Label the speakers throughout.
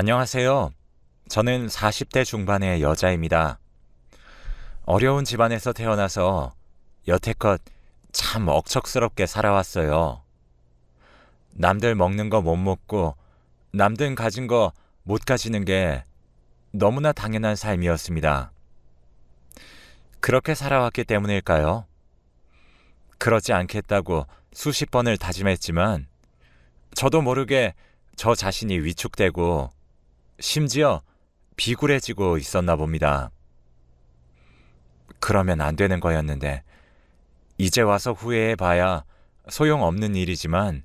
Speaker 1: 안녕하세요. 저는 40대 중반의 여자입니다. 어려운 집안에서 태어나서 여태껏 참 억척스럽게 살아왔어요. 남들 먹는 거 못 먹고 남들 가진 거 못 가지는 게 너무나 당연한 삶이었습니다. 그렇게 살아왔기 때문일까요? 그러지 않겠다고 수십 번을 다짐했지만 저도 모르게 저 자신이 위축되고 심지어 비굴해지고 있었나 봅니다. 그러면 안 되는 거였는데 이제 와서 후회해봐야 소용없는 일이지만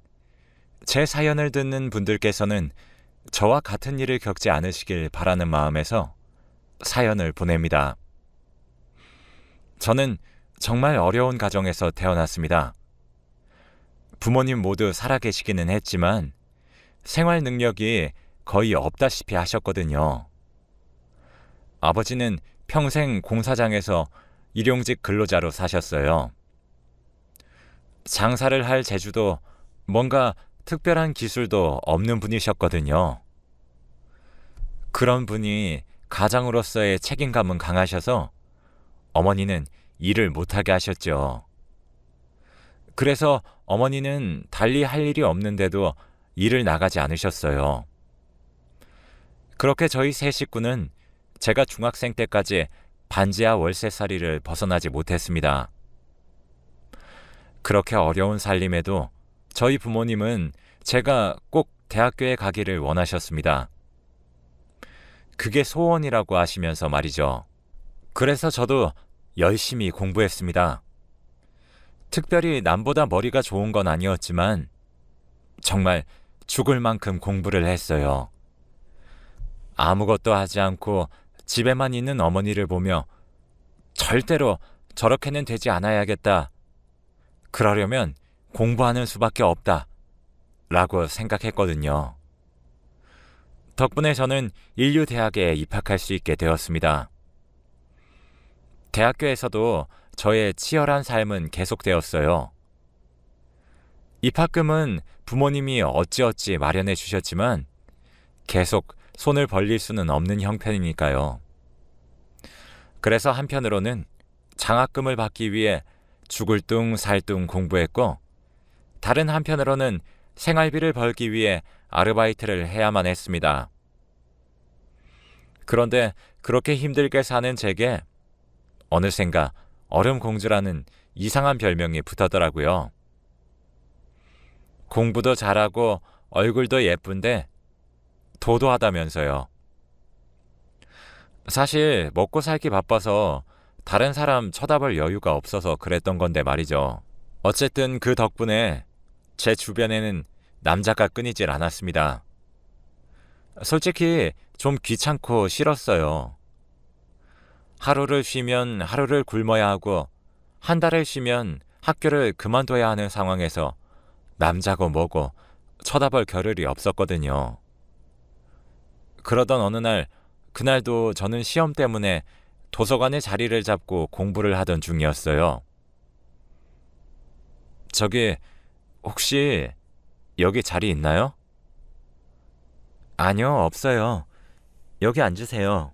Speaker 1: 제 사연을 듣는 분들께서는 저와 같은 일을 겪지 않으시길 바라는 마음에서 사연을 보냅니다. 저는 정말 어려운 가정에서 태어났습니다. 부모님 모두 살아계시기는 했지만 생활 능력이 거의 없다시피 하셨거든요. 아버지는 평생 공사장에서 일용직 근로자로 사셨어요. 장사를 할 재주도 뭔가 특별한 기술도 없는 분이셨거든요. 그런 분이 가장으로서의 책임감은 강하셔서 어머니는 일을 못하게 하셨죠. 그래서 어머니는 달리 할 일이 없는데도 일을 나가지 않으셨어요. 그렇게 저희 세 식구는 제가 중학생 때까지 반지하 월세살이를 벗어나지 못했습니다. 그렇게 어려운 살림에도 저희 부모님은 제가 꼭 대학교에 가기를 원하셨습니다. 그게 소원이라고 하시면서 말이죠. 그래서 저도 열심히 공부했습니다. 특별히 남보다 머리가 좋은 건 아니었지만 정말 죽을 만큼 공부를 했어요. 아무것도 하지 않고 집에만 있는 어머니를 보며 절대로 저렇게는 되지 않아야겠다. 그러려면 공부하는 수밖에 없다. 라고 생각했거든요. 덕분에 저는 인류대학에 입학할 수 있게 되었습니다. 대학교에서도 저의 치열한 삶은 계속되었어요. 입학금은 부모님이 어찌어찌 마련해 주셨지만 계속 손을 벌릴 수는 없는 형편이니까요. 그래서 한편으로는 장학금을 받기 위해 죽을 둥 살 둥 공부했고 다른 한편으로는 생활비를 벌기 위해 아르바이트를 해야만 했습니다. 그런데 그렇게 힘들게 사는 제게 어느샌가 얼음공주라는 이상한 별명이 붙었더라고요. 공부도 잘하고 얼굴도 예쁜데 도도하다면서요. 사실 먹고 살기 바빠서 다른 사람 쳐다볼 여유가 없어서 그랬던 건데 말이죠. 어쨌든 그 덕분에 제 주변에는 남자가 끊이질 않았습니다. 솔직히 좀 귀찮고 싫었어요. 하루를 쉬면 하루를 굶어야 하고 한 달을 쉬면 학교를 그만둬야 하는 상황에서 남자고 뭐고 쳐다볼 겨를이 없었거든요. 그러던 어느 날, 그날도 저는 시험 때문에 도서관에 자리를 잡고 공부를 하던 중이었어요. 저기, 혹시 여기 자리 있나요? 아니요, 없어요. 여기 앉으세요.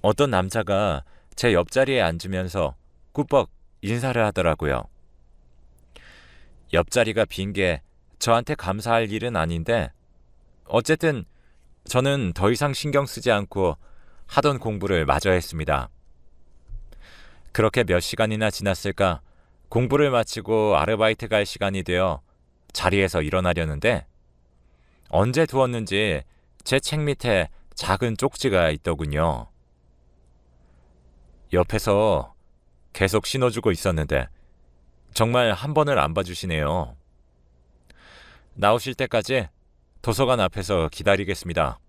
Speaker 1: 어떤 남자가 제 옆자리에 앉으면서 꾸벅 인사를 하더라고요. 옆자리가 빈 게 저한테 감사할 일은 아닌데 어쨌든 저는 더 이상 신경 쓰지 않고 하던 공부를 마저 했습니다. 그렇게 몇 시간이나 지났을까 공부를 마치고 아르바이트 갈 시간이 되어 자리에서 일어나려는데 언제 두었는지 제 책 밑에 작은 쪽지가 있더군요. 옆에서 계속 신호주고 있었는데 정말 한 번을 안 봐주시네요. 나오실 때까지 도서관 앞에서 기다리겠습니다.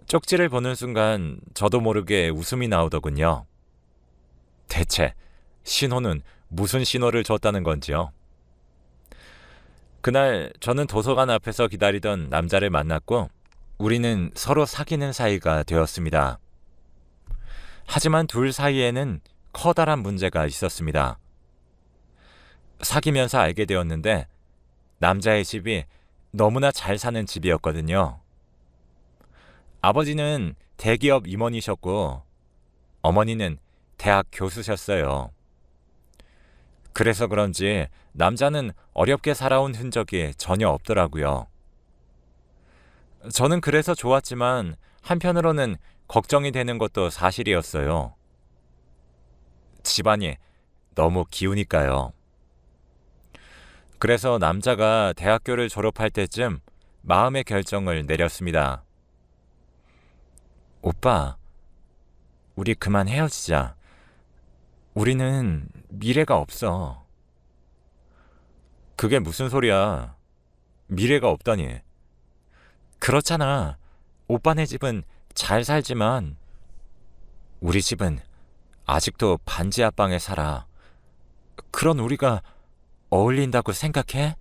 Speaker 1: 쪽지를 보는 순간 저도 모르게 웃음이 나오더군요. 대체 신호는 무슨 신호를 줬다는 건지요? 그날 저는 도서관 앞에서 기다리던 남자를 만났고 우리는 서로 사귀는 사이가 되었습니다. 하지만 둘 사이에는 커다란 문제가 있었습니다. 사귀면서 알게 되었는데 남자의 집이 너무나 잘 사는 집이었거든요. 아버지는 대기업 임원이셨고 어머니는 대학 교수셨어요. 그래서 그런지 남자는 어렵게 살아온 흔적이 전혀 없더라고요. 저는 그래서 좋았지만 한편으로는 걱정이 되는 것도 사실이었어요. 집안이 너무 기우니까요. 그래서 남자가 대학교를 졸업할 때쯤 마음의 결정을 내렸습니다. 오빠, 우리 그만 헤어지자. 우리는 미래가 없어. 그게 무슨 소리야? 미래가 없다니. 그렇잖아. 오빠네 집은 잘 살지만 우리 집은 아직도 반지 하방에 살아. 그런 우리가 어울린다고 생각해?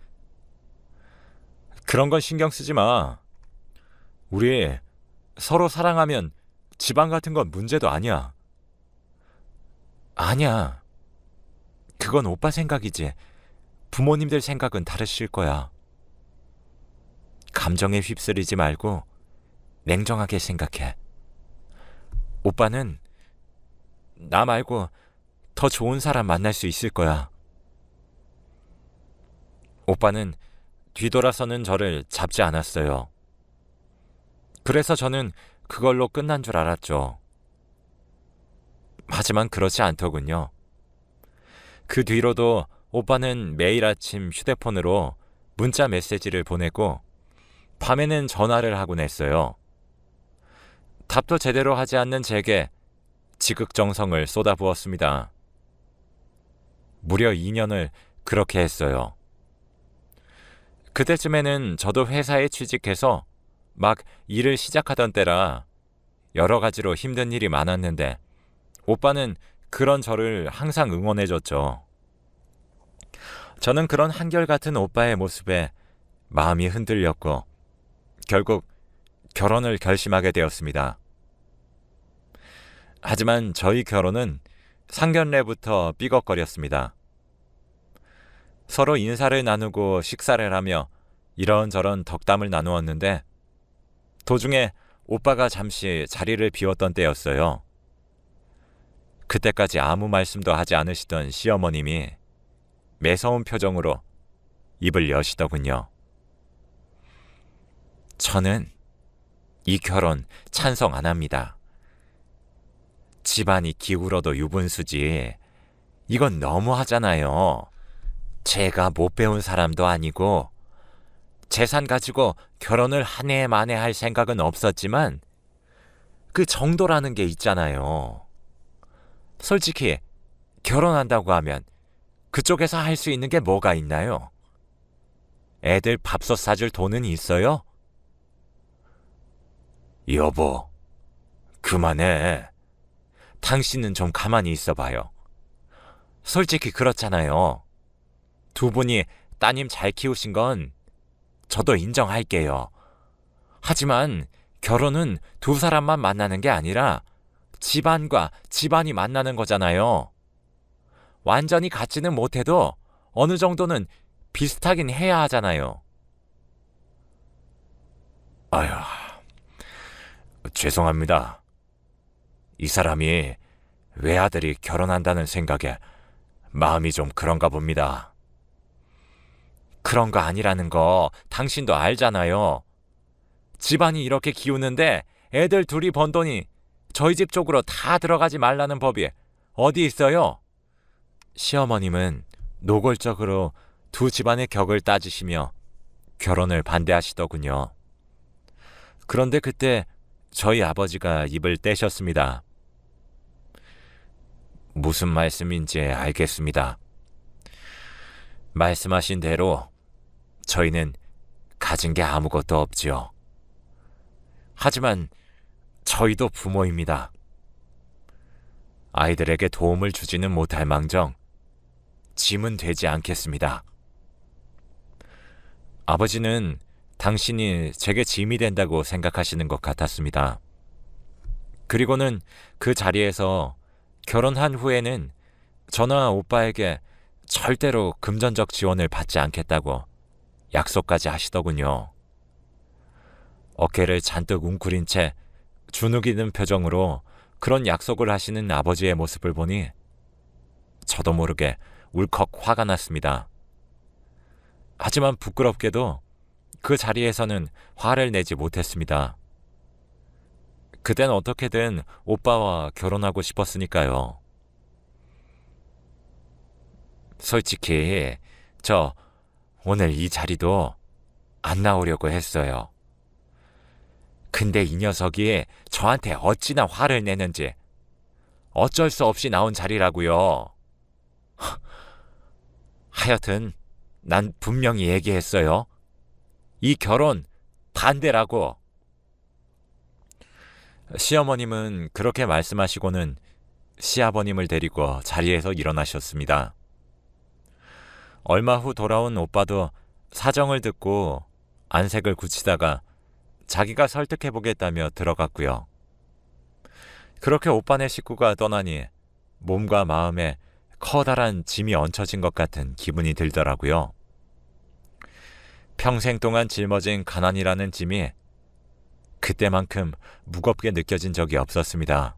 Speaker 1: 그런 건 신경 쓰지 마. 우리 서로 사랑하면 집안 같은 건 문제도 아니야. 아니야. 그건 오빠 생각이지. 부모님들 생각은 다르실 거야. 감정에 휩쓸리지 말고 냉정하게 생각해. 오빠는 나 말고 더 좋은 사람 만날 수 있을 거야. 오빠는 뒤돌아서는 저를 잡지 않았어요. 그래서 저는 그걸로 끝난 줄 알았죠. 하지만 그렇지 않더군요. 그 뒤로도 오빠는 매일 아침 휴대폰으로 문자 메시지를 보내고 밤에는 전화를 하곤 했어요. 답도 제대로 하지 않는 제게 지극정성을 쏟아부었습니다. 무려 2년을 그렇게 했어요. 그때쯤에는 저도 회사에 취직해서 막 일을 시작하던 때라 여러 가지로 힘든 일이 많았는데 오빠는 그런 저를 항상 응원해줬죠. 저는 그런 한결같은 오빠의 모습에 마음이 흔들렸고 결국 결혼을 결심하게 되었습니다. 하지만 저희 결혼은 상견례부터 삐걱거렸습니다. 서로 인사를 나누고 식사를 하며 이런저런 덕담을 나누었는데 도중에 오빠가 잠시 자리를 비웠던 때였어요. 그때까지 아무 말씀도 하지 않으시던 시어머님이 매서운 표정으로 입을 여시더군요. 저는 이 결혼 찬성 안 합니다. 집안이 기울어도 유분수지. 이건 너무하잖아요. 제가 못 배운 사람도 아니고 재산 가지고 결혼을 한 해 만에 할 생각은 없었지만 그 정도라는 게 있잖아요. 솔직히 결혼한다고 하면 그쪽에서 할 수 있는 게 뭐가 있나요? 애들 밥솥 사줄 돈은 있어요? 여보, 그만해. 당신은 좀 가만히 있어봐요. 솔직히 그렇잖아요. 두 분이 따님 잘 키우신 건 저도 인정할게요. 하지만 결혼은 두 사람만 만나는 게 아니라 집안과 집안이 만나는 거잖아요. 완전히 같지는 못해도 어느 정도는 비슷하긴 해야 하잖아요. 아휴, 죄송합니다. 이 사람이 외아들이 결혼한다는 생각에 마음이 좀 그런가 봅니다. 그런 거 아니라는 거 당신도 알잖아요. 집안이 이렇게 기우는데 애들 둘이 번 돈이 저희 집 쪽으로 다 들어가지 말라는 법이 어디 있어요? 시어머님은 노골적으로 두 집안의 격을 따지시며 결혼을 반대하시더군요. 그런데 그때 저희 아버지가 입을 떼셨습니다. 무슨 말씀인지 알겠습니다. 말씀하신 대로 저희는 가진 게 아무것도 없지요. 하지만 저희도 부모입니다. 아이들에게 도움을 주지는 못할 망정 짐은 되지 않겠습니다. 아버지는 당신이 제게 짐이 된다고 생각하시는 것 같았습니다. 그리고는 그 자리에서 결혼한 후에는 저나 오빠에게 절대로 금전적 지원을 받지 않겠다고 약속까지 하시더군요. 어깨를 잔뜩 웅크린 채 주눅이는 표정으로 그런 약속을 하시는 아버지의 모습을 보니 저도 모르게 울컥 화가 났습니다. 하지만 부끄럽게도 그 자리에서는 화를 내지 못했습니다. 그땐 어떻게든 오빠와 결혼하고 싶었으니까요. 솔직히 저 오늘 이 자리도 안 나오려고 했어요. 근데 이 녀석이 저한테 어찌나 화를 내는지 어쩔 수 없이 나온 자리라고요. 하여튼 난 분명히 얘기했어요. 이 결혼 반대라고. 시어머님은 그렇게 말씀하시고는 시아버님을 데리고 자리에서 일어나셨습니다. 얼마 후 돌아온 오빠도 사정을 듣고 안색을 굳히다가 자기가 설득해보겠다며 들어갔고요. 그렇게 오빠네 식구가 떠나니 몸과 마음에 커다란 짐이 얹혀진 것 같은 기분이 들더라고요. 평생 동안 짊어진 가난이라는 짐이 그때만큼 무겁게 느껴진 적이 없었습니다.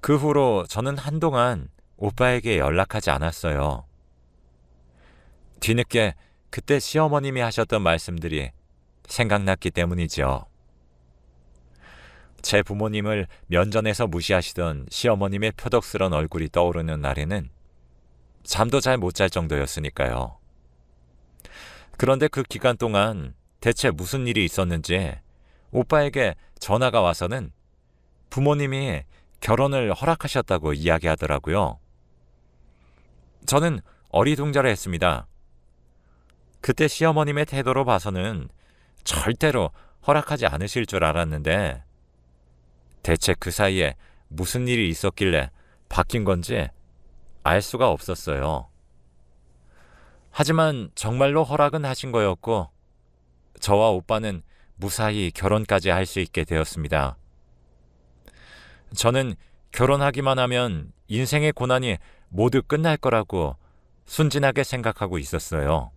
Speaker 1: 그 후로 저는 한동안 오빠에게 연락하지 않았어요. 뒤늦게 그때 시어머님이 하셨던 말씀들이 생각났기 때문이죠. 제 부모님을 면전에서 무시하시던 시어머님의 표독스런 얼굴이 떠오르는 날에는 잠도 잘 못 잘 정도였으니까요. 그런데 그 기간 동안 대체 무슨 일이 있었는지 오빠에게 전화가 와서는 부모님이 결혼을 허락하셨다고 이야기하더라고요. 저는 어리둥절해했습니다. 그때 시어머님의 태도로 봐서는 절대로 허락하지 않으실 줄 알았는데 대체 그 사이에 무슨 일이 있었길래 바뀐 건지 알 수가 없었어요. 하지만 정말로 허락은 하신 거였고 저와 오빠는 무사히 결혼까지 할 수 있게 되었습니다. 저는 결혼하기만 하면 인생의 고난이 모두 끝날 거라고 순진하게 생각하고 있었어요.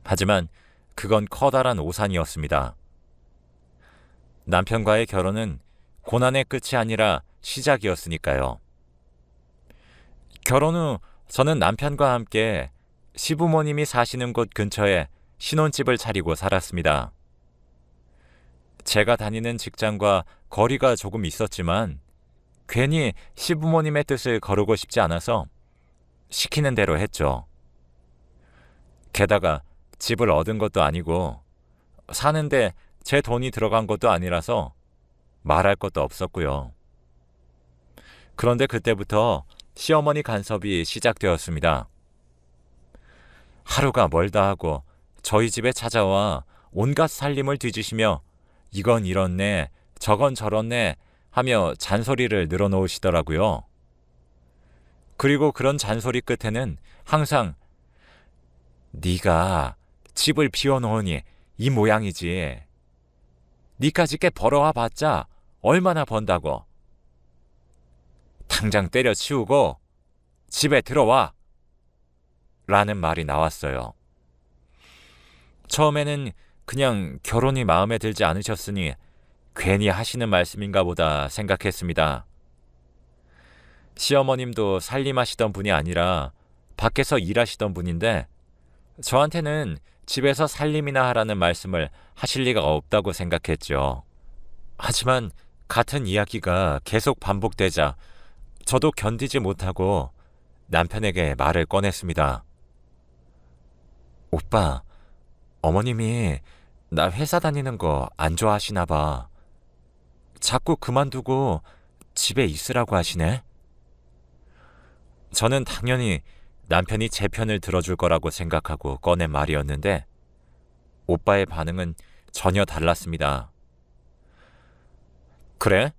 Speaker 1: 하지만 그건 커다란 오산이었습니다. 남편과의 결혼은 고난의 끝이 아니라 시작이었으니까요. 결혼 후 저는 남편과 함께 시부모님이 사시는 곳 근처에 신혼집을 차리고 살았습니다. 제가 다니는 직장과 거리가 조금 있었지만 괜히 시부모님의 뜻을 거르고 싶지 않아서 시키는 대로 했죠. 게다가 집을 얻은 것도 아니고 사는데 제 돈이 들어간 것도 아니라서 말할 것도 없었고요. 그런데 그때부터 시어머니 간섭이 시작되었습니다. 하루가 멀다 하고 저희 집에 찾아와 온갖 살림을 뒤지시며 이건 이렇네, 저건 저렇네 하며 잔소리를 늘어놓으시더라고요. 그리고 그런 잔소리 끝에는 항상 네가 집을 비워놓으니 이 모양이지. 니까짓 게 벌어와 봤자 얼마나 번다고. 당장 때려치우고 집에 들어와. 라는 말이 나왔어요. 처음에는 그냥 결혼이 마음에 들지 않으셨으니 괜히 하시는 말씀인가 보다 생각했습니다. 시어머님도 살림하시던 분이 아니라 밖에서 일하시던 분인데 저한테는 집에서 살림이나 하라는 말씀을 하실 리가 없다고 생각했죠. 하지만 같은 이야기가 계속 반복되자 저도 견디지 못하고 남편에게 말을 꺼냈습니다. 오빠, 어머님이 나 회사 다니는 거 안 좋아하시나 봐. 자꾸 그만두고 집에 있으라고 하시네. 저는 당연히 남편이 제 편을 들어줄 거라고 생각하고 꺼낸 말이었는데 오빠의 반응은 전혀 달랐습니다. 그래?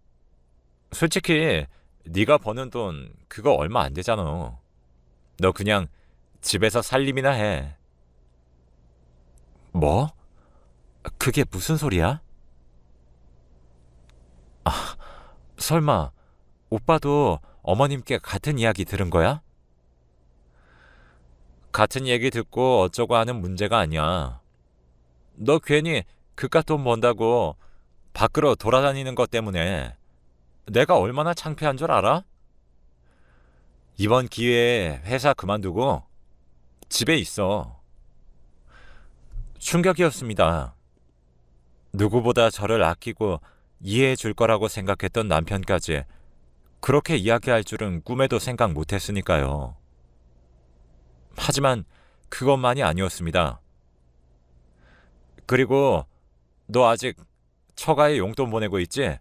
Speaker 1: 솔직히 네가 버는 돈 그거 얼마 안 되잖아. 너 그냥 집에서 살림이나 해. 뭐? 그게 무슨 소리야? 아, 설마 오빠도 어머님께 같은 이야기 들은 거야? 같은 얘기 듣고 어쩌고 하는 문제가 아니야. 너 괜히 그깟 돈 번다고 밖으로 돌아다니는 것 때문에 내가 얼마나 창피한 줄 알아? 이번 기회에 회사 그만두고 집에 있어. 충격이었습니다. 누구보다 저를 아끼고 이해해 줄 거라고 생각했던 남편까지 그렇게 이야기할 줄은 꿈에도 생각 못 했으니까요. 하지만 그것만이 아니었습니다. 그리고 너 아직 처가에 용돈 보내고 있지?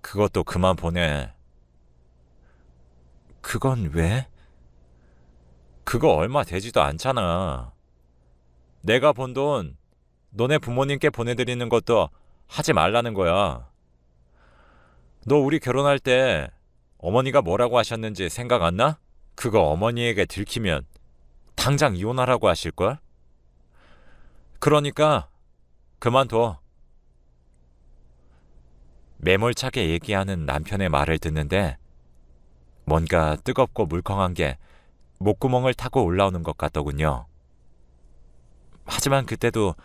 Speaker 1: 그것도 그만 보내. 그건 왜? 그거 얼마 되지도 않잖아. 내가 번 돈 너네 부모님께 보내드리는 것도 하지 말라는 거야. 너 우리 결혼할 때 어머니가 뭐라고 하셨는지 생각 안 나? 그거 어머니에게 들키면 당장 이혼하라고 하실걸? 그러니까 그만둬. 매몰차게 얘기하는 남편의 말을 듣는데 뭔가 뜨겁고 물컹한 게 목구멍을 타고 올라오는 것 같더군요. 하지만 그때도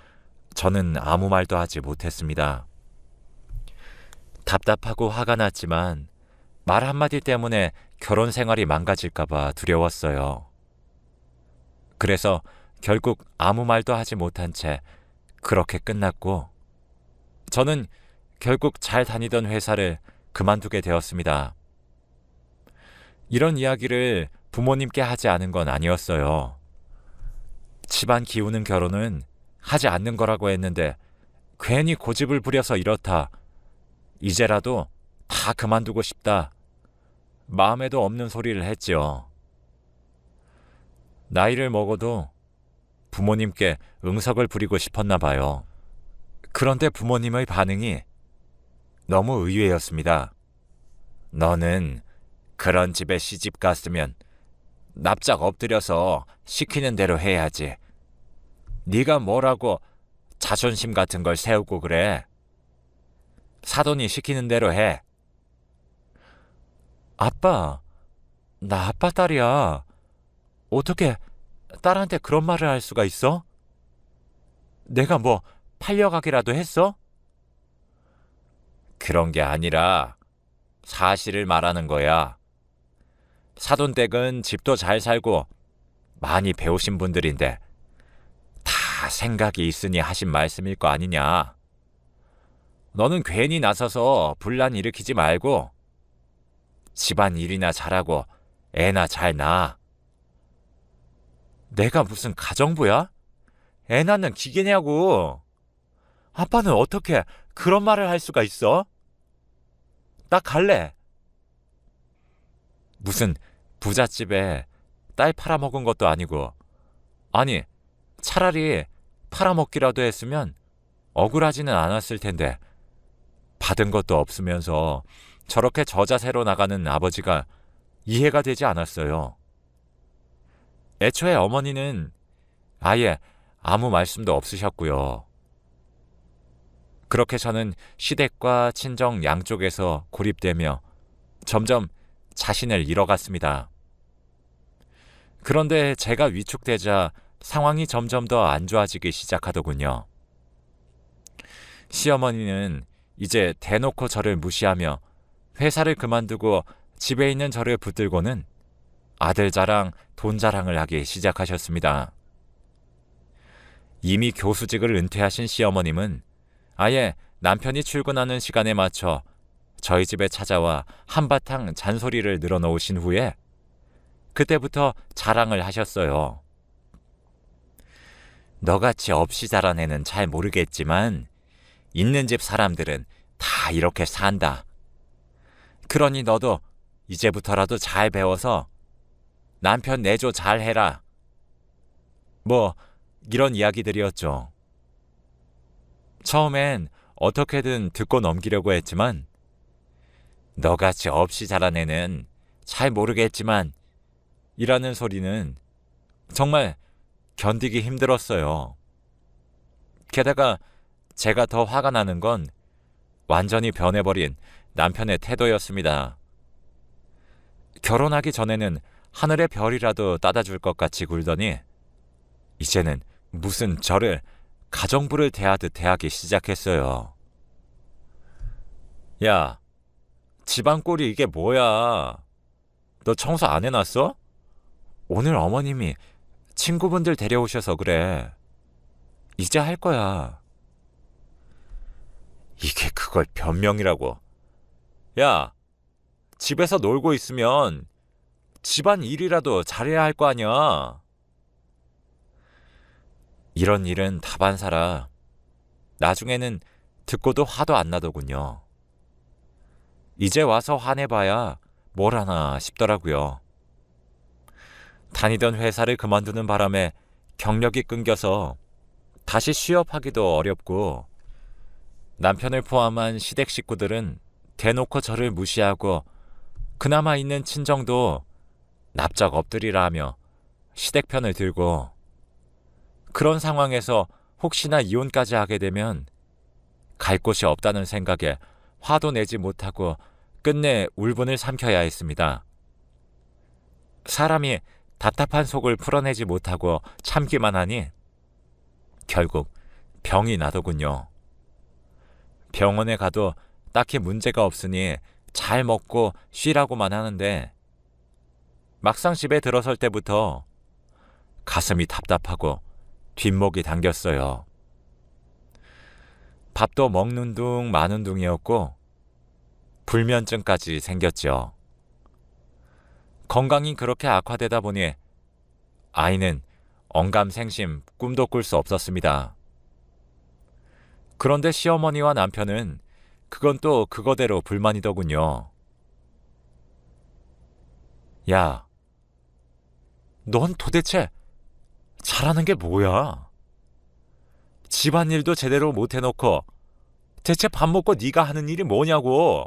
Speaker 1: 저는 아무 말도 하지 못했습니다. 답답하고 화가 났지만 말 한마디 때문에 결혼 생활이 망가질까봐 두려웠어요. 그래서 결국 아무 말도 하지 못한 채 그렇게 끝났고 저는 결국 잘 다니던 회사를 그만두게 되었습니다. 이런 이야기를 부모님께 하지 않은 건 아니었어요. 집안 기우는 결혼은 하지 않는 거라고 했는데 괜히 고집을 부려서 이렇다. 이제라도 다 그만두고 싶다. 마음에도 없는 소리를 했지요. 나이를 먹어도 부모님께 응석을 부리고 싶었나 봐요. 그런데 부모님의 반응이 너무 의외였습니다. 너는 그런 집에 시집 갔으면 납작 엎드려서 시키는 대로 해야지. 네가 뭐라고 자존심 같은 걸 세우고 그래. 사돈이 시키는 대로 해. 아빠, 나 아빠 딸이야. 어떻게 딸한테 그런 말을 할 수가 있어? 내가 뭐 팔려가기라도 했어? 그런 게 아니라 사실을 말하는 거야. 사돈댁은 집도 잘 살고 많이 배우신 분들인데 다 생각이 있으니 하신 말씀일 거 아니냐. 너는 괜히 나서서 분란 일으키지 말고 집안 일이나 잘하고 애나 잘 낳아. 내가 무슨 가정부야? 애 낳는 기계냐고. 아빠는 어떻게 그런 말을 할 수가 있어? 나 갈래. 무슨 부잣집에 딸 팔아먹은 것도 아니고, 아니 차라리 팔아먹기라도 했으면 억울하지는 않았을 텐데 받은 것도 없으면서 저렇게 저자세로 나가는 아버지가 이해가 되지 않았어요. 애초에 어머니는 아예 아무 말씀도 없으셨고요. 그렇게 저는 시댁과 친정 양쪽에서 고립되며 점점 자신을 잃어갔습니다. 그런데 제가 위축되자 상황이 점점 더 안 좋아지기 시작하더군요. 시어머니는 이제 대놓고 저를 무시하며 회사를 그만두고 집에 있는 저를 붙들고는 아들 자랑, 돈 자랑을 하기 시작하셨습니다. 이미 교수직을 은퇴하신 시어머님은 아예 남편이 출근하는 시간에 맞춰 저희 집에 찾아와 한바탕 잔소리를 늘어놓으신 후에 그때부터 자랑을 하셨어요. 너같이 없이 자란 애는 잘 모르겠지만 있는 집 사람들은 다 이렇게 산다. 그러니 너도 이제부터라도 잘 배워서 남편 내조 잘 해라. 뭐 이런 이야기들이었죠. 처음엔 어떻게든 듣고 넘기려고 했지만 너같이 없이 자란 애는 잘 모르겠지만 이라는 소리는 정말 견디기 힘들었어요. 게다가 제가 더 화가 나는 건 완전히 변해버린 남편의 태도였습니다. 결혼하기 전에는 하늘의 별이라도 따다 줄 것 같이 굴더니 이제는 무슨 저를 가정부를 대하듯 대하기 시작했어요. 야, 집안 꼴이 이게 뭐야? 너 청소 안 해놨어? 오늘 어머님이 친구분들 데려오셔서 그래. 이제 할 거야. 이게 그걸 변명이라고. 야, 집에서 놀고 있으면 집안 일이라도 잘해야 할 거 아니야. 이런 일은 다반사라 나중에는 듣고도 화도 안 나더군요. 이제 와서 화내봐야 뭘 하나 싶더라고요. 다니던 회사를 그만두는 바람에 경력이 끊겨서 다시 취업하기도 어렵고 남편을 포함한 시댁 식구들은 대놓고 저를 무시하고 그나마 있는 친정도 납작 엎드리라 하며 시댁 편을 들고 그런 상황에서 혹시나 이혼까지 하게 되면 갈 곳이 없다는 생각에 화도 내지 못하고 끝내 울분을 삼켜야 했습니다. 사람이 답답한 속을 풀어내지 못하고 참기만 하니 결국 병이 나더군요. 병원에 가도 딱히 문제가 없으니 잘 먹고 쉬라고만 하는데 막상 집에 들어설 때부터 가슴이 답답하고 뒷목이 당겼어요. 밥도 먹는 둥 마는 둥이었고 불면증까지 생겼죠. 건강이 그렇게 악화되다 보니 아이는 언감생심 꿈도 꿀 수 없었습니다. 그런데 시어머니와 남편은 그건 또 그거대로 불만이더군요. 야, 넌 도대체 잘하는 게 뭐야? 집안일도 제대로 못 해놓고 대체 밥 먹고 네가 하는 일이 뭐냐고.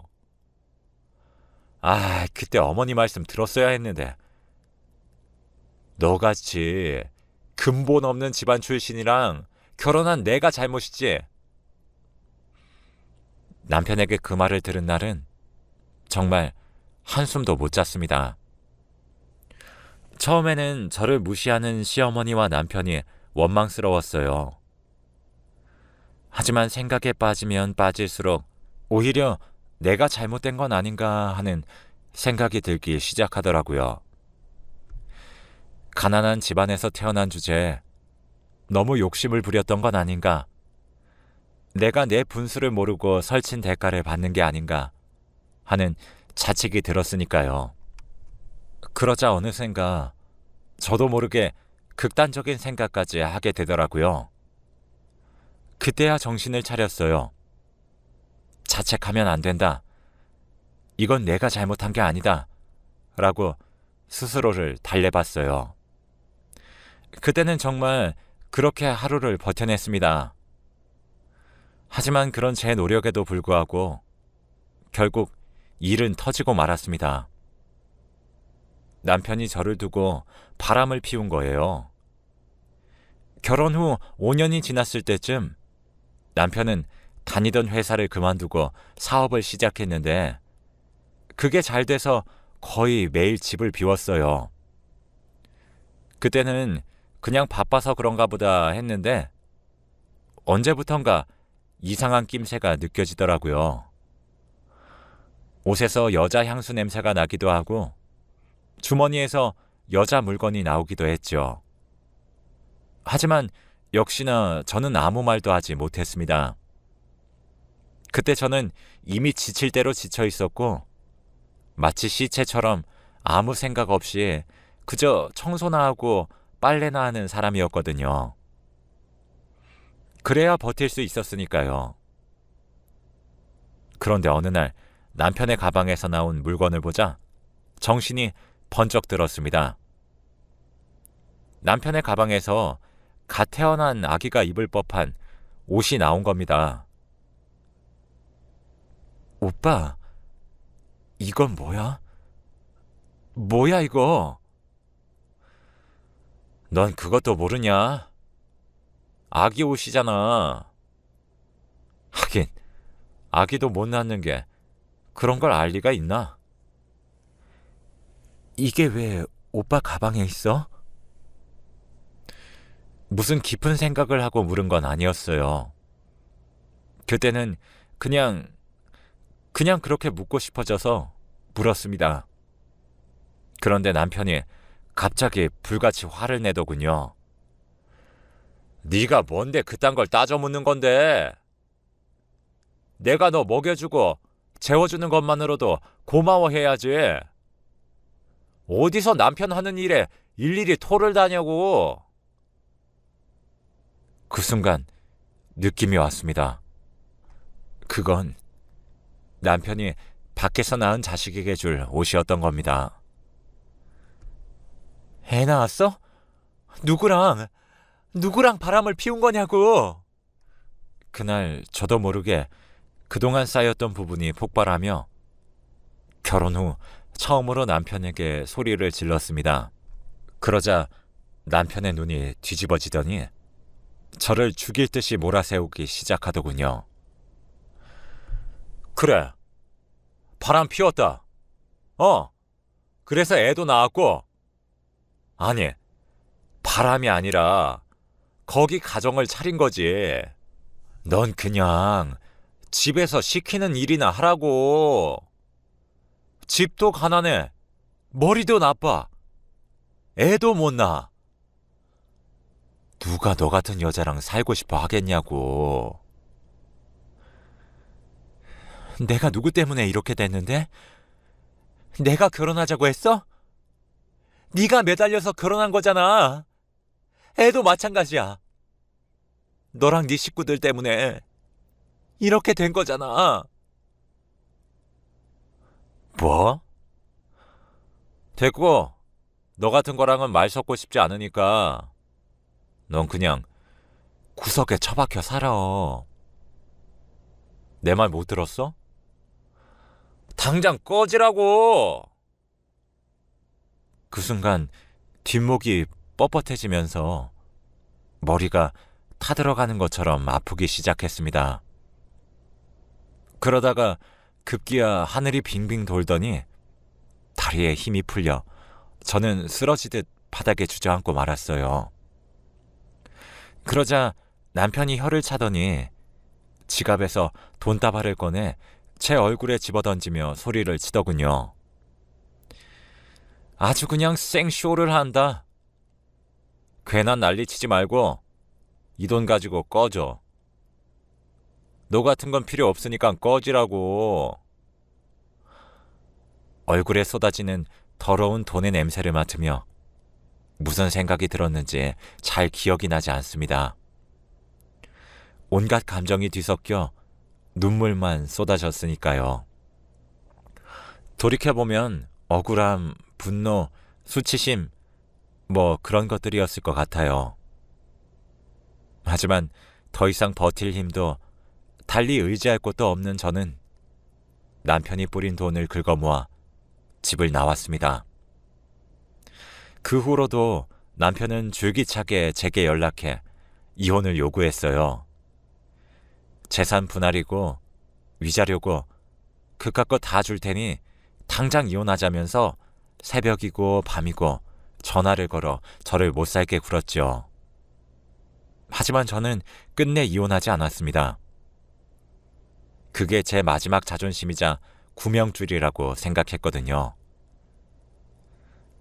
Speaker 1: 아, 그때 어머니 말씀 들었어야 했는데. 너같이 근본 없는 집안 출신이랑 결혼한 내가 잘못이지. 남편에게 그 말을 들은 날은 정말 한숨도 못 잤습니다. 처음에는 저를 무시하는 시어머니와 남편이 원망스러웠어요. 하지만 생각에 빠지면 빠질수록 오히려 내가 잘못된 건 아닌가 하는 생각이 들기 시작하더라고요. 가난한 집안에서 태어난 주제에 너무 욕심을 부렸던 건 아닌가, 내가 내 분수를 모르고 설친 대가를 받는 게 아닌가 하는 자책이 들었으니까요. 그러자 어느샌가 저도 모르게 극단적인 생각까지 하게 되더라고요. 그때야 정신을 차렸어요. 자책하면 안 된다. 이건 내가 잘못한 게 아니다. 라고 스스로를 달래봤어요. 그때는 정말 그렇게 하루를 버텨냈습니다. 하지만 그런 제 노력에도 불구하고 결국 일은 터지고 말았습니다. 남편이 저를 두고 바람을 피운 거예요. 결혼 후 5년이 지났을 때쯤 남편은 다니던 회사를 그만두고 사업을 시작했는데 그게 잘 돼서 거의 매일 집을 비웠어요. 그때는 그냥 바빠서 그런가 보다 했는데 언제부턴가 이상한 낌새가 느껴지더라고요. 옷에서 여자 향수 냄새가 나기도 하고 주머니에서 여자 물건이 나오기도 했죠. 하지만 역시나 저는 아무 말도 하지 못했습니다. 그때 저는 이미 지칠 대로 지쳐 있었고 마치 시체처럼 아무 생각 없이 그저 청소나 하고 빨래나 하는 사람이었거든요. 그래야 버틸 수 있었으니까요. 그런데 어느 날 남편의 가방에서 나온 물건을 보자 정신이 번쩍 들었습니다. 남편의 가방에서 갓 태어난 아기가 입을 법한 옷이 나온 겁니다. 오빠, 이건 뭐야? 뭐야 이거? 넌 그것도 모르냐? 아기 옷이잖아. 하긴 아기도 못 낳는 게 그런 걸 알 리가 있나? 이게 왜 오빠 가방에 있어? 무슨 깊은 생각을 하고 물은 건 아니었어요. 그때는 그냥 그렇게 묻고 싶어져서 물었습니다. 그런데 남편이 갑자기 불같이 화를 내더군요. 네가 뭔데 그딴 걸 따져 묻는 건데? 내가 너 먹여주고 재워주는 것만으로도 고마워해야지. 어디서 남편 하는 일에 일일이 토를 다냐고. 그 순간 느낌이 왔습니다. 그건 남편이 밖에서 낳은 자식에게 줄 옷이었던 겁니다. 애 낳았어? 누구랑 바람을 피운 거냐고. 그날 저도 모르게 그동안 쌓였던 부분이 폭발하며 결혼 후 처음으로 남편에게 소리를 질렀습니다. 그러자 남편의 눈이 뒤집어지더니 저를 죽일 듯이 몰아세우기 시작하더군요. 그래, 바람 피웠다. 그래서 애도 낳았고. 아니, 바람이 아니라 거기 가정을 차린 거지. 넌 그냥 집에서 시키는 일이나 하라고. 집도 가난해. 머리도 나빠. 애도 못 낳아. 누가 너 같은 여자랑 살고 싶어 하겠냐고. 내가 누구 때문에 이렇게 됐는데? 내가 결혼하자고 했어? 네가 매달려서 결혼한 거잖아. 애도 마찬가지야. 너랑 네 식구들 때문에 이렇게 된 거잖아. 뭐? 됐고, 너 같은 거랑은 말 섞고 싶지 않으니까 넌 그냥 구석에 처박혀 살아. 내 말 못 들었어? 당장 꺼지라고! 그 순간 뒷목이 뻣뻣해지면서 머리가 타들어가는 것처럼 아프기 시작했습니다. 그러다가 급기야 하늘이 빙빙 돌더니 다리에 힘이 풀려 저는 쓰러지듯 바닥에 주저앉고 말았어요. 그러자 남편이 혀를 차더니 지갑에서 돈다발을 꺼내 제 얼굴에 집어던지며 소리를 치더군요. 아주 그냥 생쇼를 한다. 괜한 난리치지 말고 이 돈 가지고 꺼져. 너 같은 건 필요 없으니까 꺼지라고. 얼굴에 쏟아지는 더러운 돈의 냄새를 맡으며 무슨 생각이 들었는지 잘 기억이 나지 않습니다. 온갖 감정이 뒤섞여 눈물만 쏟아졌으니까요. 돌이켜보면 억울함, 분노, 수치심, 뭐 그런 것들이었을 것 같아요. 하지만 더 이상 버틸 힘도 달리 의지할 곳도 없는 저는 남편이 뿌린 돈을 긁어모아 집을 나왔습니다. 그 후로도 남편은 줄기차게 제게 연락해 이혼을 요구했어요. 재산 분할이고 위자료고 그깟 거 다 줄 테니 당장 이혼하자면서 새벽이고 밤이고 전화를 걸어 저를 못 살게 굴었죠. 하지만 저는 끝내 이혼하지 않았습니다. 그게 제 마지막 자존심이자 구명줄이라고 생각했거든요.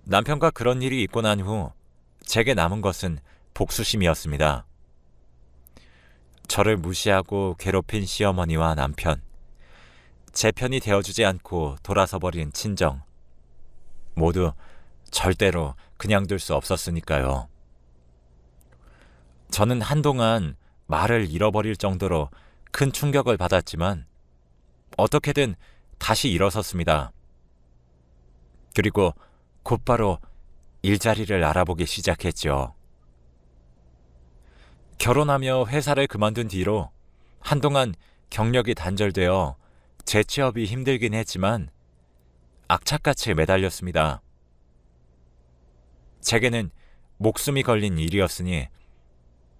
Speaker 1: 남편과 그런 일이 있고 난 후 제게 남은 것은 복수심이었습니다. 저를 무시하고 괴롭힌 시어머니와 남편, 제 편이 되어주지 않고 돌아서버린 친정, 모두 절대로 그냥 둘 수 없었으니까요. 저는 한동안 말을 잃어버릴 정도로 큰 충격을 받았지만 어떻게든 다시 일어섰습니다. 그리고 곧바로 일자리를 알아보기 시작했죠. 결혼하며 회사를 그만둔 뒤로 한동안 경력이 단절되어 재취업이 힘들긴 했지만 악착같이 매달렸습니다. 제게는 목숨이 걸린 일이었으니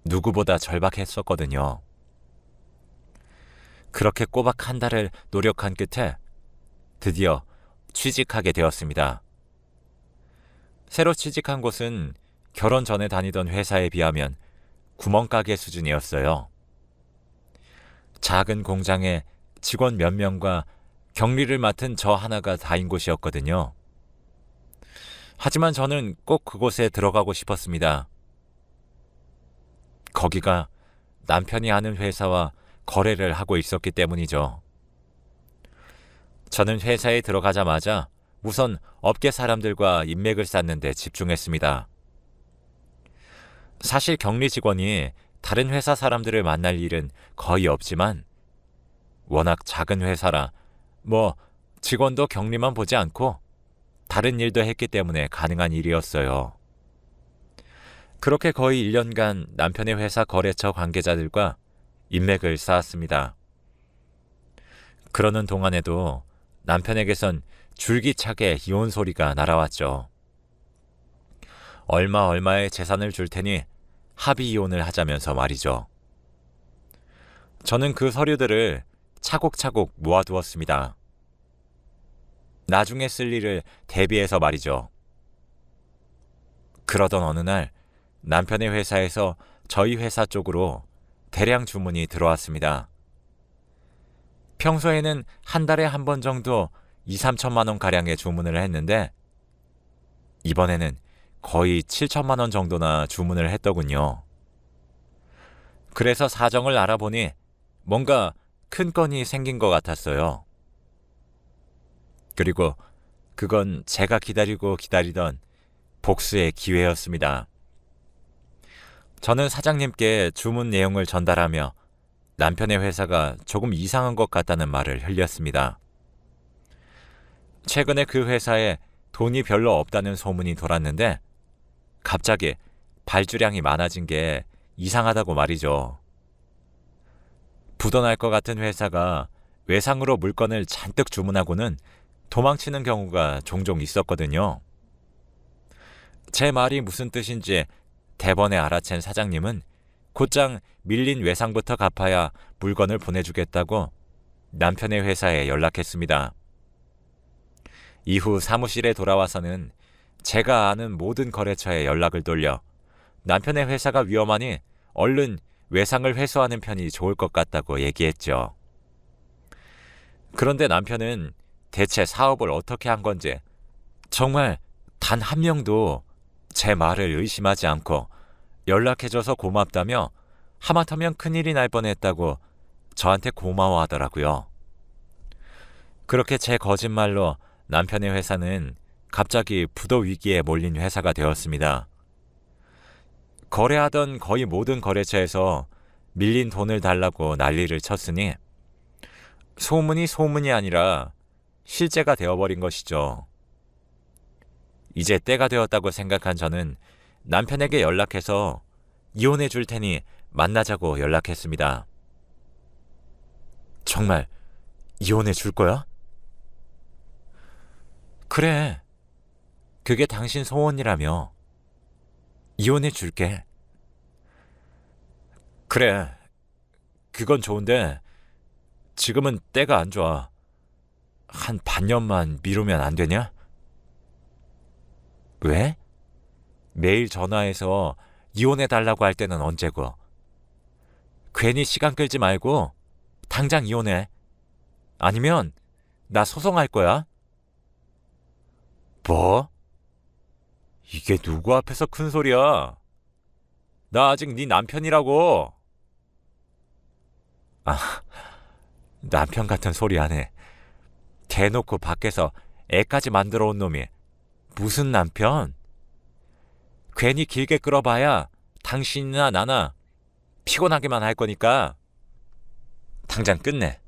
Speaker 1: 누구보다 절박했었거든요. 그렇게 꼬박 한 달을 노력한 끝에 드디어 취직하게 되었습니다. 새로 취직한 곳은 결혼 전에 다니던 회사에 비하면 구멍가게 수준이었어요. 작은 공장에 직원 몇 명과 격리를 맡은 저 하나가 다인 곳이었거든요. 하지만 저는 꼭 그곳에 들어가고 싶었습니다. 거기가 남편이 아는 회사와 거래를 하고 있었기 때문이죠. 저는 회사에 들어가자마자 우선 업계 사람들과 인맥을 쌓는 데 집중했습니다. 사실 격리 직원이 다른 회사 사람들을 만날 일은 거의 없지만 워낙 작은 회사라 직원도 격리만 보지 않고 다른 일도 했기 때문에 가능한 일이었어요. 그렇게 거의 1년간 남편의 회사 거래처 관계자들과 인맥을 쌓았습니다. 그러는 동안에도 남편에게선 줄기차게 이혼 소리가 날아왔죠. 얼마의 재산을 줄 테니 합의 이혼을 하자면서 말이죠. 저는 그 서류들을 차곡차곡 모아두었습니다. 나중에 쓸 일을 대비해서 말이죠. 그러던 어느 날 남편의 회사에서 저희 회사 쪽으로 대량 주문이 들어왔습니다. 평소에는 한 달에 한 번 정도 2~3천만 원 가량의 주문을 했는데 이번에는 거의 7천만 원 정도나 주문을 했더군요. 그래서 사정을 알아보니 뭔가 큰 건이 생긴 것 같았어요. 그리고 그건 제가 기다리던 복수의 기회였습니다. 저는 사장님께 주문 내용을 전달하며 남편의 회사가 조금 이상한 것 같다는 말을 흘렸습니다. 최근에 그 회사에 돈이 별로 없다는 소문이 돌았는데 갑자기 발주량이 많아진 게 이상하다고 말이죠. 부도날 것 같은 회사가 외상으로 물건을 잔뜩 주문하고는 도망치는 경우가 종종 있었거든요. 제 말이 무슨 뜻인지 대번에 알아챈 사장님은 곧장 밀린 외상부터 갚아야 물건을 보내주겠다고 남편의 회사에 연락했습니다. 이후 사무실에 돌아와서는 제가 아는 모든 거래처에 연락을 돌려 남편의 회사가 위험하니 얼른 외상을 회수하는 편이 좋을 것 같다고 얘기했죠. 그런데 남편은 대체 사업을 어떻게 한 건지 정말 단 한 명도 제 말을 의심하지 않고 연락해줘서 고맙다며 하마터면 큰일이 날 뻔했다고 저한테 고마워하더라고요. 그렇게 제 거짓말로 남편의 회사는 갑자기 부도 위기에 몰린 회사가 되었습니다. 거래하던 거의 모든 거래처에서 밀린 돈을 달라고 난리를 쳤으니 소문이 아니라 실제가 되어버린 것이죠. 이제 때가 되었다고 생각한 저는 남편에게 연락해서 이혼해 줄 테니 만나자고 연락했습니다. 정말 이혼해 줄 거야? 그래. 그게 당신 소원이라며. 이혼해 줄게. 그래. 그건 좋은데 지금은 때가 안 좋아. 한 반년만 미루면 안 되냐? 왜? 매일 전화해서 이혼해달라고 할 때는 언제고? 괜히 시간 끌지 말고 당장 이혼해. 아니면 나 소송할 거야. 뭐? 이게 누구 앞에서 큰 소리야? 나 아직 네 남편이라고. 아, 남편 같은 소리 안 해. 대놓고 밖에서 애까지 만들어 온 놈이 무슨 남편? 괜히 길게 끌어봐야 당신이나 나나 피곤하게만 할 거니까 당장 끝내.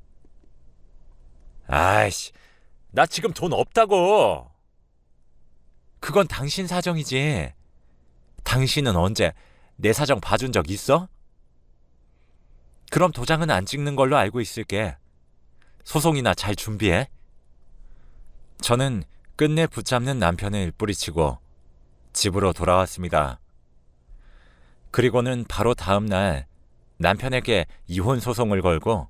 Speaker 1: 아이씨, 나 지금 돈 없다고. 그건 당신 사정이지. 당신은 언제 내 사정 봐준 적 있어? 그럼 도장은 안 찍는 걸로 알고 있을게. 소송이나 잘 준비해. 저는 끝내 붙잡는 남편을 뿌리치고 집으로 돌아왔습니다. 그리고는 바로 다음 날 남편에게 이혼 소송을 걸고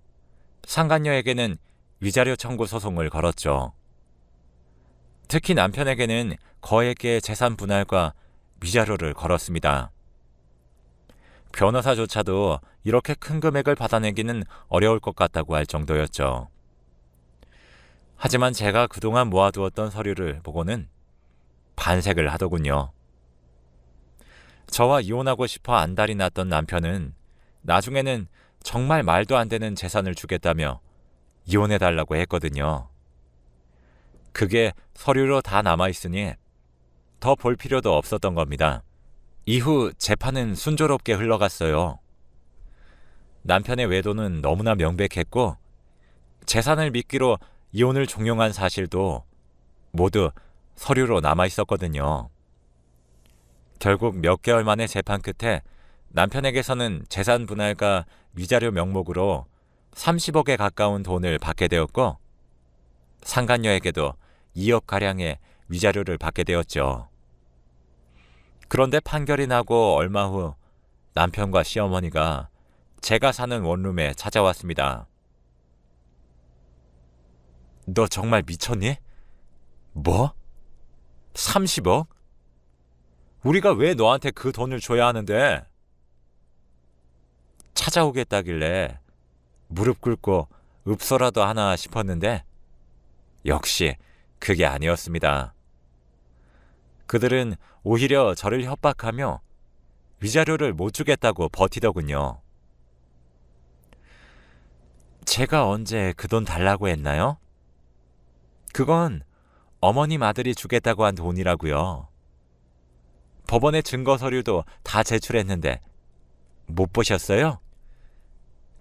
Speaker 1: 상간녀에게는 위자료 청구 소송을 걸었죠. 특히 남편에게는 거액의 재산 분할과 위자료를 걸었습니다. 변호사조차도 이렇게 큰 금액을 받아내기는 어려울 것 같다고 할 정도였죠. 하지만 제가 그동안 모아두었던 서류를 보고는 반색을 하더군요. 저와 이혼하고 싶어 안달이 났던 남편은 나중에는 정말 말도 안 되는 재산을 주겠다며 이혼해달라고 했거든요. 그게 서류로 다 남아있으니 더 볼 필요도 없었던 겁니다. 이후 재판은 순조롭게 흘러갔어요. 남편의 외도는 너무나 명백했고 재산을 미끼로 이혼을 종용한 사실도 모두 서류로 남아있었거든요. 결국 몇 개월 만의 재판 끝에 남편에게서는 재산 분할과 위자료 명목으로 30억에 가까운 돈을 받게 되었고 상간녀에게도 2억가량의 위자료를 받게 되었죠. 그런데 판결이 나고 얼마 후 남편과 시어머니가 제가 사는 원룸에 찾아왔습니다. 너 정말 미쳤니? 뭐? 30억? 우리가 왜 너한테 그 돈을 줘야 하는데? 찾아오겠다길래 무릎 꿇고 읍소라도 하나 싶었는데 역시 그게 아니었습니다. 그들은 오히려 저를 협박하며 위자료를 못 주겠다고 버티더군요. 제가 언제 그 돈 달라고 했나요? 그건 어머님 아들이 주겠다고 한 돈이라고요. 법원에 증거 서류도 다 제출했는데 못 보셨어요?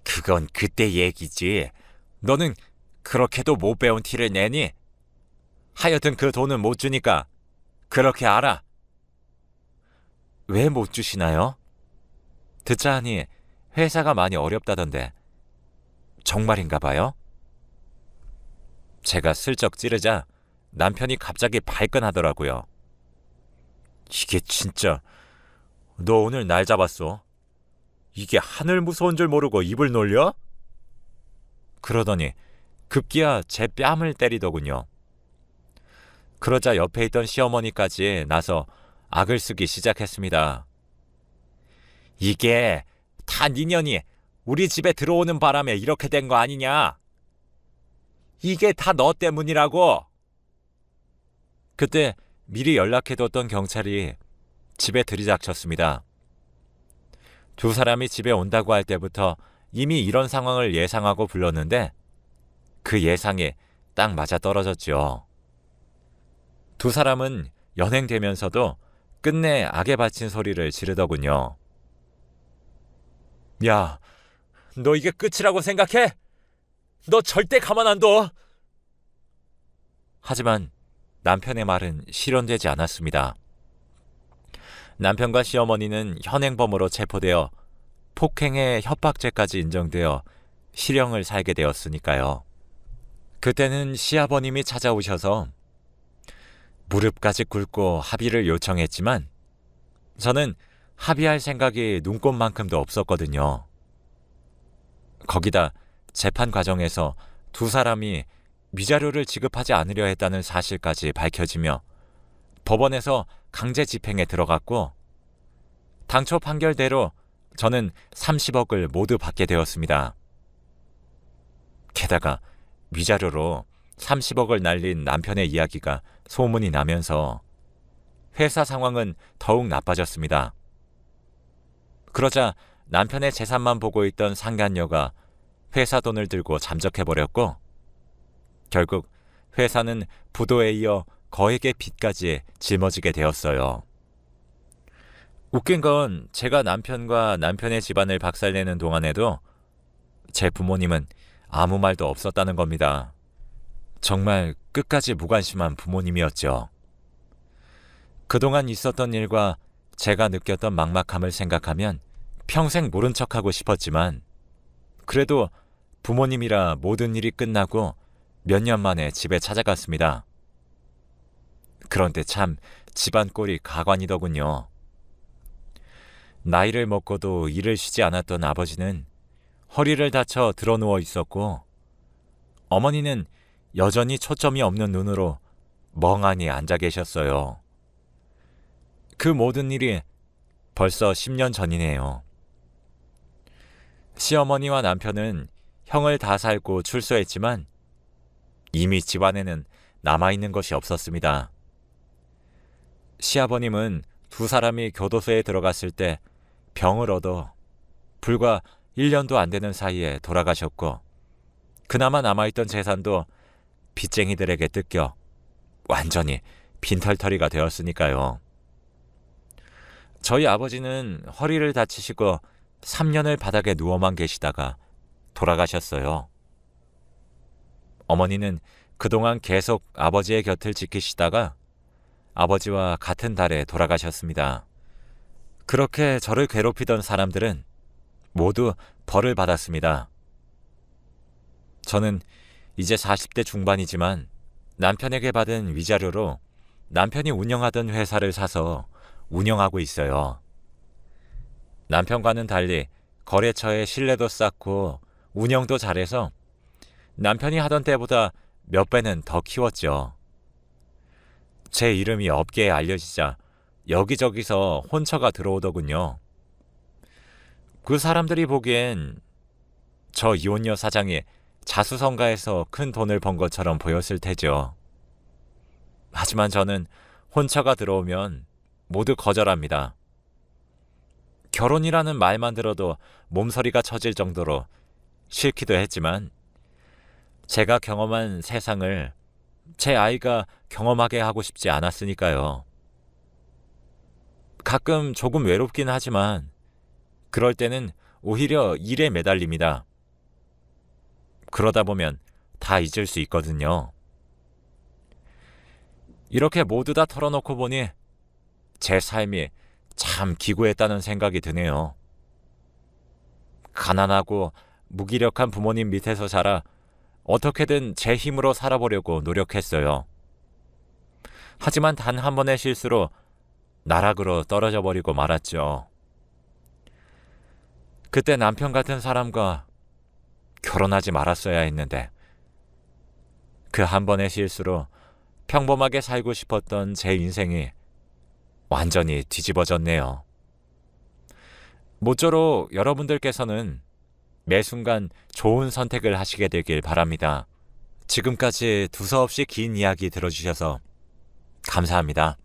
Speaker 1: 그건 그때 얘기지. 너는 그렇게도 못 배운 티를 내니? 하여튼 그 돈은 못 주니까 그렇게 알아. 왜 못 주시나요? 듣자 하니 회사가 많이 어렵다던데 정말인가 봐요? 제가 슬쩍 찌르자 남편이 갑자기 발끈하더라고요. 이게 진짜 너 오늘 날 잡았어. 이게 하늘 무서운 줄 모르고 입을 놀려? 그러더니 급기야 제 뺨을 때리더군요. 그러자 옆에 있던 시어머니까지 나서 악을 쓰기 시작했습니다. 이게 다 니년이 우리 집에 들어오는 바람에 이렇게 된 거 아니냐? 이게 다 너 때문이라고. 그때 미리 연락해뒀던 경찰이 집에 들이닥쳤습니다. 두 사람이 집에 온다고 할 때부터 이미 이런 상황을 예상하고 불렀는데 그 예상이 딱 맞아 떨어졌죠. 두 사람은 연행되면서도 끝내 악에 바친 소리를 지르더군요. 야, 너 이게 끝이라고 생각해? 너 절대 가만 안 둬! 하지만 남편의 말은 실현되지 않았습니다. 남편과 시어머니는 현행범으로 체포되어 폭행의 협박죄까지 인정되어 실형을 살게 되었으니까요. 그때는 시아버님이 찾아오셔서 무릎까지 꿇고 합의를 요청했지만 저는 합의할 생각이 눈꼽만큼도 없었거든요. 거기다 재판 과정에서 두 사람이 위자료를 지급하지 않으려 했다는 사실까지 밝혀지며 법원에서 강제 집행에 들어갔고 당초 판결대로 저는 30억을 모두 받게 되었습니다. 게다가 위자료로 30억을 날린 남편의 이야기가 소문이 나면서 회사 상황은 더욱 나빠졌습니다. 그러자 남편의 재산만 보고 있던 상간녀가 회사 돈을 들고 잠적해버렸고 결국 회사는 부도에 이어 거액의 빚까지 짊어지게 되었어요. 웃긴 건 제가 남편과 남편의 집안을 박살내는 동안에도 제 부모님은 아무 말도 없었다는 겁니다. 정말 끝까지 무관심한 부모님이었죠. 그동안 있었던 일과 제가 느꼈던 막막함을 생각하면 평생 모른 척하고 싶었지만 그래도 부모님이라 모든 일이 끝나고 몇 년 만에 집에 찾아갔습니다. 그런데 참 집안 꼴이 가관이더군요. 나이를 먹고도 일을 쉬지 않았던 아버지는 허리를 다쳐 드러누워 있었고 어머니는 여전히 초점이 없는 눈으로 멍하니 앉아 계셨어요. 그 모든 일이 벌써 10년 전이네요. 시어머니와 남편은 형을 다 살고 출소했지만 이미 집안에는 남아있는 것이 없었습니다. 시아버님은 두 사람이 교도소에 들어갔을 때 병을 얻어 불과 1년도 안 되는 사이에 돌아가셨고, 그나마 남아있던 재산도 빚쟁이들에게 뜯겨 완전히 빈털터리가 되었으니까요. 저희 아버지는 허리를 다치시고 3년을 바닥에 누워만 계시다가 돌아가셨어요. 어머니는 그동안 계속 아버지의 곁을 지키시다가 아버지와 같은 달에 돌아가셨습니다. 그렇게 저를 괴롭히던 사람들은 모두 벌을 받았습니다. 저는 이제 40대 중반이지만 남편에게 받은 위자료로 남편이 운영하던 회사를 사서 운영하고 있어요. 남편과는 달리 거래처의 신뢰도 쌓고 운영도 잘해서 남편이 하던 때보다 몇 배는 더 키웠죠. 제 이름이 업계에 알려지자 여기저기서 혼처가 들어오더군요. 그 사람들이 보기엔 저 이혼녀 사장이 자수성가해서 큰 돈을 번 것처럼 보였을 테죠. 하지만 저는 혼처가 들어오면 모두 거절합니다. 결혼이라는 말만 들어도 몸서리가 쳐질 정도로 싫기도 했지만 제가 경험한 세상을 제 아이가 경험하게 하고 싶지 않았으니까요. 가끔 조금 외롭긴 하지만 그럴 때는 오히려 일에 매달립니다. 그러다 보면 다 잊을 수 있거든요. 이렇게 모두 다 털어놓고 보니 제 삶이 참 기구했다는 생각이 드네요. 가난하고 무기력한 부모님 밑에서 자라 어떻게든 제 힘으로 살아보려고 노력했어요. 하지만 단 한 번의 실수로 나락으로 떨어져 버리고 말았죠. 그때 남편 같은 사람과 결혼하지 말았어야 했는데, 그 한 번의 실수로 평범하게 살고 싶었던 제 인생이 완전히 뒤집어졌네요. 모쪼록 여러분들께서는 매 순간 좋은 선택을 하시게 되길 바랍니다. 지금까지 두서없이 긴 이야기 들어주셔서 감사합니다.